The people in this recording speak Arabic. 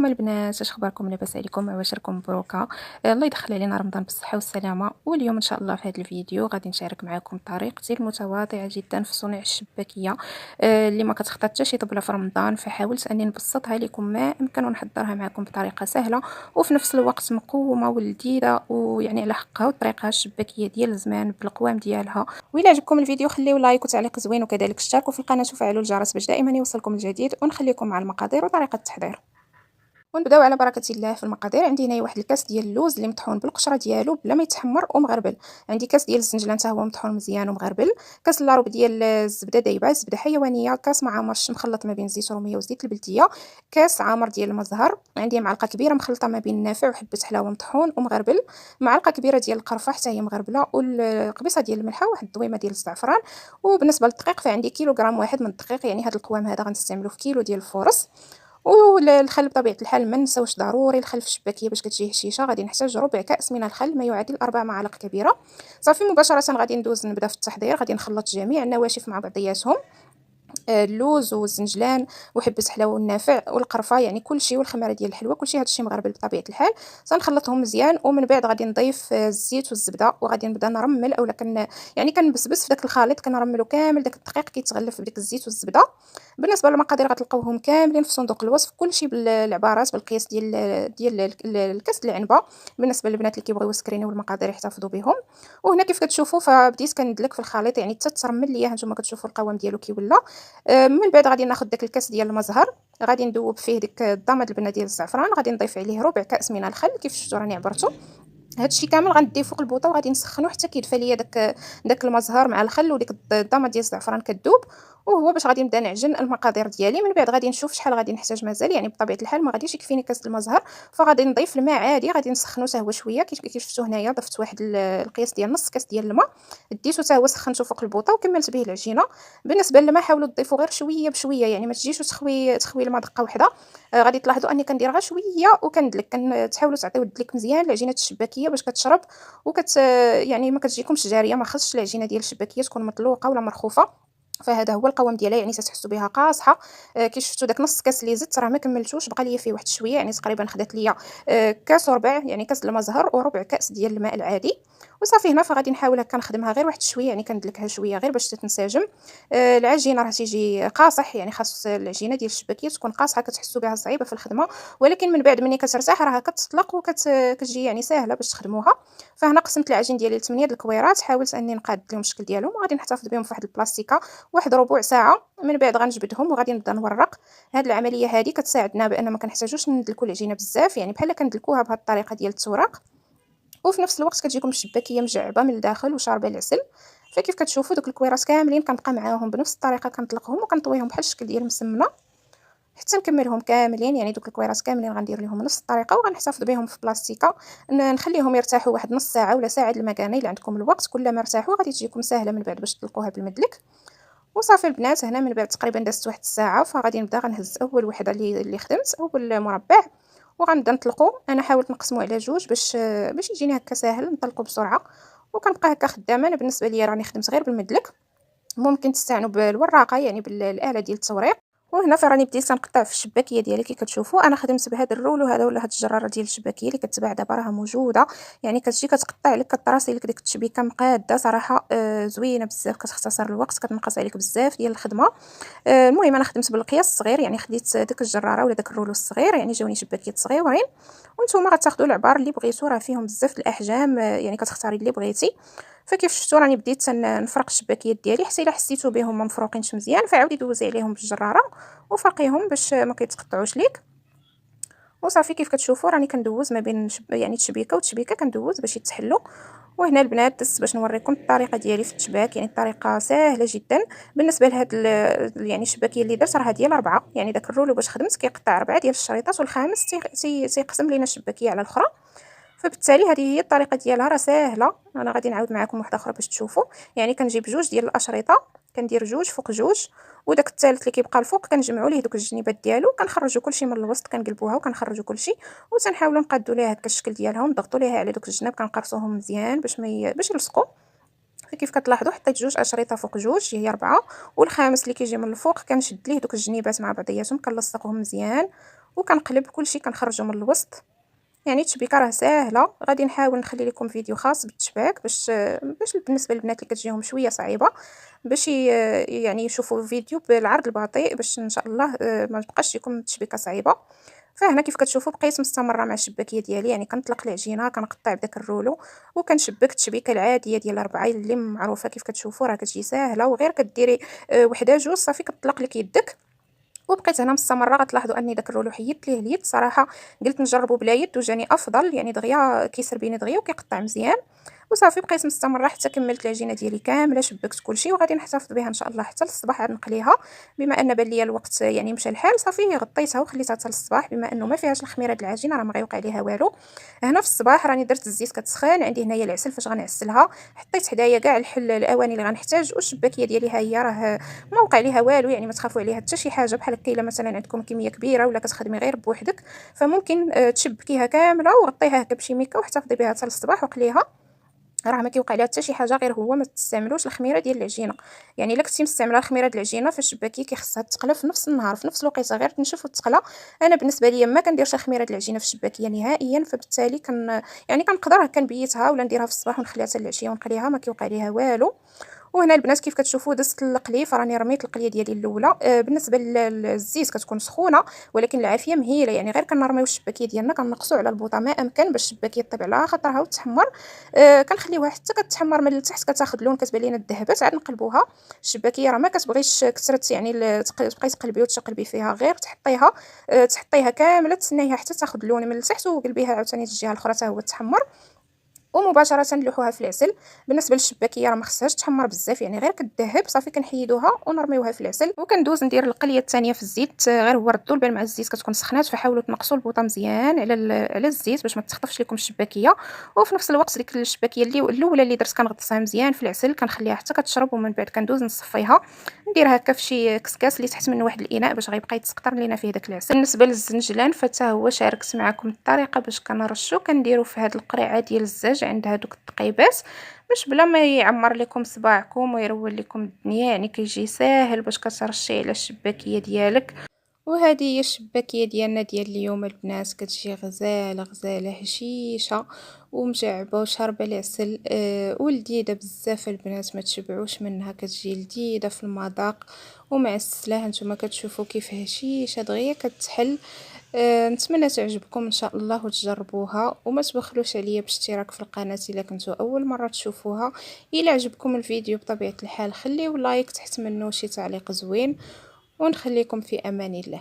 البنات، اش اخباركم؟ لاباس عليكم؟ عواشركم مبروكه. الله يدخل علينا رمضان بالصحه والسلامه. واليوم ان شاء الله في هذا الفيديو غادي نشارك معكم طريقتي المتواضعه جدا في صنع الشباكيه اللي ما كتخطى حتى شي طبله في رمضان. فحاولت اني نبسطها لكم ما امكن ونحضرها معكم بطريقه سهله وفي نفس الوقت مقومه ولذيذه، ويعني على حقها وطريقها الشباكيه ديال الزمان بالقوام ديالها. وإلا عجبكم الفيديو خليو لايك وتعليق زوين، وكذلك اشتركوا في القناه وفعلوا الجرس باش دائما يوصلكم الجديد. ونخليكم مع المقادير وطريقه التحضير. ونبداو على بركه الله في المقادير. عندي هنايا واحد الكاس ديال اللوز اللي مطحون بالقشره ديالو بلا ما يتحمر ومغربل. عندي كاس ديال الزنجلان حتى هو مطحون مزيان ومغربل. كاس لاروب ديال الزبده دايبه، زبده حيوانيه. كاس معمر مخلط ما بين الزيت الروميه وزيت البلديه. كاس عامر ديال المزهر. عندي معلقه كبيره مخلطه ما بين النافع وحبه حلاوه مطحون ومغربل. معلقه كبيره ديال القرفه حتى هي مغربله، والقبيصه ديال الملحه، واحد الضويمه ديال الزعفران. وبالنسبه للدقيق فعندي كيلوغرام واحد من الدقيق، يعني هذا القوام هذا غنستعملو في كيلو ديال الفورص. والخل بطبيعه الحال ما نساوش، ضروري الخل في الشباكيه باش كتجي هشيشه. غادي نحتاج ربع كاس من الخل، ما يعادل 4 معالق كبيره. صافي مباشره غادي ندوز نبدا في التحضير. غادي نخلط جميع النواشف مع بعضياتهم، اللوز والزنجلان وحبه حلاوه والنافع والقرفه، يعني كلشي، والخميره ديال الحلوه، كلشي هادشي مغربل بطبيعه الحال. سنخلطهم مزيان، ومن بعد غادي نضيف الزيت والزبده، وغادي نبدا نرمل اولا يعني كنبسبس في داك الخليط، كنرملو كامل داك الدقيق كيتغلف بديك الزيت والزبده. بالنسبه للمقادير غتلقاوهم كاملين في صندوق الوصف، كلشي بالعبارات بالقياس ديال الكاس العنبه، بالنسبه للبنات اللي كيبغيو يسكرينيو المقادير يحتفظوا بهم. وهنا كيف كتشوفوا فبديت كندلك في الخليط، يعني حتى ترمل ليا. هانتوما كتشوفوا القوام ديالو كي ولا. من بعد غادي ناخذ داك الكاس ديال المزهر، غادي ندوب فيه ديك الضامد البنه ديال الزعفران، غادي نضيف عليه ربع كاس من الخل كيف شفتوا راني عبرته. هادشي كامل غنديه فوق البوطه، وغادي نسخنو حتى كيدفى ليا داك المزهر مع الخل وديك الضامه ديال الزعفران كدوب. وهو باش غادي نبدا نعجن المقادير ديالي. من بعد غادي نشوف شحال غادي نحتاج مازال، يعني بطبيعه الحال ما غاديش يكفيني كاس المزهر، فغادي نضيف الماء عادي. غادي نسخنو حتى هو شويه كيف شفتوا هنايا. ضفت واحد القياس ديال نص كاس ديال الماء، ديتو حتى هو سخنته فوق البوطه وكملت به العجينه. بالنسبه للماء حاولوا تضيفوا غير شويه بشويه، يعني ما تجيش تخوي الماء دقه واحده. غادي تلاحظوا اني كندير غير شويه وكندلك. كنحاولوا تعطيو الدلك مزيان لعجينه الشباكيه باش كتشرب يعني ما كتجيكمش جاريه. ما خصش العجينه ديال الشباكيه تكون مطلوقه ولا مرخوفه. فهذا هو القوام ديالها، يعني ستحسوا بها قاصحه. كي شفتوا داك نص كاس اللي زدت راه ما كملتوش، بقى ليا فيه واحد شويه، يعني تقريبا خدات ليا كاس وربع، يعني كاس المزهر وربع كاس ديال الماء العادي. وصافي هنا فغادي نحاول هكا نخدمها غير واحد شويه، يعني كندلكها شويه غير باش تنسجم. العجينه راه تيجي قاصح، يعني خاص العجينه ديال الشباكيه تكون قاصحه، كتحسوا بها صعيبه في الخدمه. ولكن من بعد ملي كترتاح راه كتطلق وكتجي يعني سهله باش تخدموها. فهنا قسمت العجين ديالي ل 8 الكويرات، حاولت اني نقاد لهم الشكل ديالهم، وغادي نحتفظ بهم في واحد البلاستيكه واحد ربع ساعه. من بعد غنجبدهم وغادي نبدا نورق. هاد العمليه هذه كتساعدنا بان ما كنحتاجوش ندلكو العجينه بزاف، يعني بحال كندلكوها بهاد الطريقه ديال التوراق. وفي نفس الوقت كتجيكم الشباكيه مجعبه من الداخل وشاربه العسل. فكيف كتشوفوا دوك الكويرات كاملين كنبقى معاهم بنفس الطريقه، كنطلقهم وكنطويهم بحال الشكل ديال المسمنه حتى نكملهم كاملين. يعني دوك الكويرات كاملين غندير لهم نفس الطريقه، وغنحتفظ بهم في بلاستيكه نخليهم يرتاحوا واحد نص ساعه ولا ساعه المكانه الا عندكم الوقت. كل ما ارتاحوا غادي تجيكم سهله من بعد باش تطلقوها بالمدلك. وصافي البنات، هنا من بعد تقريبا دازت واحد الساعه، فغادي نبدا غنهز اول وحده اللي خدمت، اول مربع، وغنبدا نطلقو. انا حاولت نقسمو على جوج باش يجيني هكا ساهل نطلقو بسرعه. وكنبقى هكا خدامه. انا بالنسبه ليا راني خدمت غير بالمدلك، ممكن تستعنوا بالوراقه يعني بالاله ديال التوريق. وهنا فراني بديت نقطع في الشباكيه ديالي. كي كتشوفوا انا خدمت بهذا الرول هذا ولا هاد الجراره ديال الشباكيه اللي كتباع دابا راها موجوده، يعني كتجي كتقطع لك كطراسي لك ديك التشبيكه مقاده صراحه. زوينه بزاف، كتختصر الوقت، كتنقص عليك بزاف ديال الخدمه. المهم انا خدمت بالقياس الصغير، يعني خديت ديك الجراره ولا داك الرولو الصغير، يعني جاوني شباكيات صغيورين. وانتم غتاخذوا العبار اللي بغيتو، راه فيهم بزاف الاحجام، يعني كتختاري اللي بغيتي. فكيف شفتوا راني بديت نفرق الشباكيات ديالي، حتى الا حسيتوا بهم ما مفروقينش مزيان فعاودي دوزي عليهم بالجراره وفرقيهم باش ما كيتقطعوش ليك. وصافي كيف كتشوفوا راني كندوز ما بين يعني تشبيكه وتشبيكه، كندوز باش يتحلوا. وهنا البنات دزت باش نوريكم الطريقه ديالي في التشباك، يعني الطريقه سهله جدا. بالنسبه لهاد يعني الشباكيه اللي درت راه ديال 4، يعني داك الرولو باش خدمت كيقطع 4 ديال الشريطات، والخامس تيقسم لينا الشباكيه على الاخرى. فبالتالي هذه هي الطريقه ديالها، راه ساهله. انا غادي نعاود معكم واحده اخرى باش تشوفوا. يعني كنجيب جوج ديال الاشرطه، كندير جوج فوق جوج، وداك الثالث اللي كيبقى الفوق كنجمعوا ليه دوك الجنيبات ديالو، كنخرجوا كلشي من الوسط، كنقلبوها وكنخرجوا كلشي، وتنحاولوا نقادوا ليها هكا الشكل ديالها ونضغطوا ليها على دوك الجناب، كنقرصوهم مزيان باش يلصقوا. فكيف كتلاحظوا حطيت جوج اشرطه فوق جوج هي 4، والخامس اللي كيجي من الفوق كنشد ليه دوك الجنيبات مع بعضياتهم كنلصقهم مزيان. وكنقلب كلشي كنخرجو من الوسط. يعني التشبيكه راه ساهله. غادي نحاول نخلي لكم فيديو خاص بالتشباك باش بالنسبه للبنات اللي كتجيهم شويه صعيبه باش يعني يشوفوا فيديو بالعرض البطيء باش ان شاء الله ما تبقاش لكم التشبيكه صعيبه. فهنا كيف كتشوفوا بقيت مستمره مع الشباكيه ديالي، يعني كنطلق العجينه كنقطع بداك الرولو وكنشبك التشبيكه العاديه ديال الربعه اللي معروفه. كيف كتشوفوا راه كتجي ساهله وغير كديري وحده جوج صافي كتطلق لك يدك. وبقيت هنا مستمره. غتلاحظوا اني داك الرولو حيدت ليه اليد صراحه، قلت نجربوا بلا يد وجاني افضل، يعني دغيا كيسربيني دغيا وكيقطع مزيان. وصافي بقيت مستمره حتى كملت العجينه ديالي كامله، شبكت كلشي وغادي نحتفظ بها ان شاء الله حتى للصباح عاد نقليها. بما ان بان ليا الوقت يعني مشى الحال صافي غطيتها وخليتها حتى للصباح، بما انه ما فيهاش الخميره د العجينه راه ما غيوقع ليها والو. هنا في الصباح راني درت الزيت كتسخن، عندي هنايا العسل فاش غنعسلها، حطيت حدايا كاع الاواني اللي غنحتاج، والشباكيه ديالي ها هي راه ما وقع ليها والو، يعني ما تخافوا عليها حتى شي حاجه. بحال هكا الا مثلا عندكم كميه كبيره ولا كتخدمي غير بوحدك فممكن تشبكيها كامله وغطيها هكا بشي ميكا واحتفظي بها حتى للصباح وقليها، راه ما كيوقع لها حتى شي حاجه. غير هو ما تستعملوش الخميره ديال العجينه، يعني الا كنتي مستعمله الخميره ديال العجينه فالشباكيه كيخصها تقلى في نفس النهار في نفس الوقيته غير تنشف وتقلى. انا بالنسبه ليا ما كنديرش الخميره ديال العجينه في الشباكيه نهائيا، فبالتالي يعني كنقدر كنبيتها ولا نديرها في الصباح ونخليها حتى العشيه ونقليها ما كيوقع ليها والو. وهنا البنات كيف كتشوفوا دزت القلي، فراني رميت القليه ديالي الاولى. بالنسبه للزيت كتكون سخونه ولكن العافيه مهيله، يعني غير كنرميو الشباكيه ديالنا كنقصوا على البوطه ما امكن باش الشباكيه طيب على خاطرها وتحمر. كنخليوها حتى كتحمر من التحت كتاخذ لون كتبان لينا الذهبات، عاد نقلبوها. الشباكيه راه ما كتبغيش كثرت يعني تبقاي تقلبي وتقلبي فيها، غير تحطيها كامله تسنيها حتى تاخذ لون من التحت وقلبيها عاوتاني الجهه الاخرى حتى هو تحمر ومباشره نلوحوها في العسل. بالنسبه للشباكيه راه ما خصهاش تحمر بزاف، يعني غير كتذهب صافي كنحيدوها ونرميوها في العسل. وكندوز ندير القليه الثانيه في الزيت، غير هو ردوا البال مع الزيت كتكون سخنات، فحاولوا تنقصوا البوطه مزيان على الزيت باش ما تخطفش لكم الشباكيه. وفي نفس الوقت ديك الشباكيه الاولى اللي درت كنغطسها مزيان في العسل كنخليها حتى كتشرب، ومن بعد كندوز نصفيها نديرها هكا في شي كسكاس اللي تحت منه واحد الاناء باش غيبقى يتسقطر لينا فيه داك العسل. بالنسبه للزنجلان فتا هو شاركت معكم الطريقه باش كنرشو، كنديرو في هاد القريعه ديال الزاج عند هادوك التقيبات باش بلا ما يعمر لكم صباعكم ويرول لكم الدنيا، يعني كيجي ساهل باش كترشي على الشباكيه ديالك. وهذه هي الشباكيه ديالنا ديال اليوم البنات، كتجي غزاله غزاله هشيشه ومجعبه وشاربه العسل ولذيذه بزاف البنات، ما تشبعوش منها، كتجي لذيذه في المذاق ومعسله. هانتوما كتشوفوا كيف هشيشه دغيا كتحل. نتمنى تعجبكم ان شاء الله وتجربوها، وما تبخلوش عليا باشتراك في القناه الا كنتو اول مره تشوفوها. الا عجبكم الفيديو بطبيعه الحال خليو لايك تحت منه شي تعليق زوين، ونخليكم في امان الله.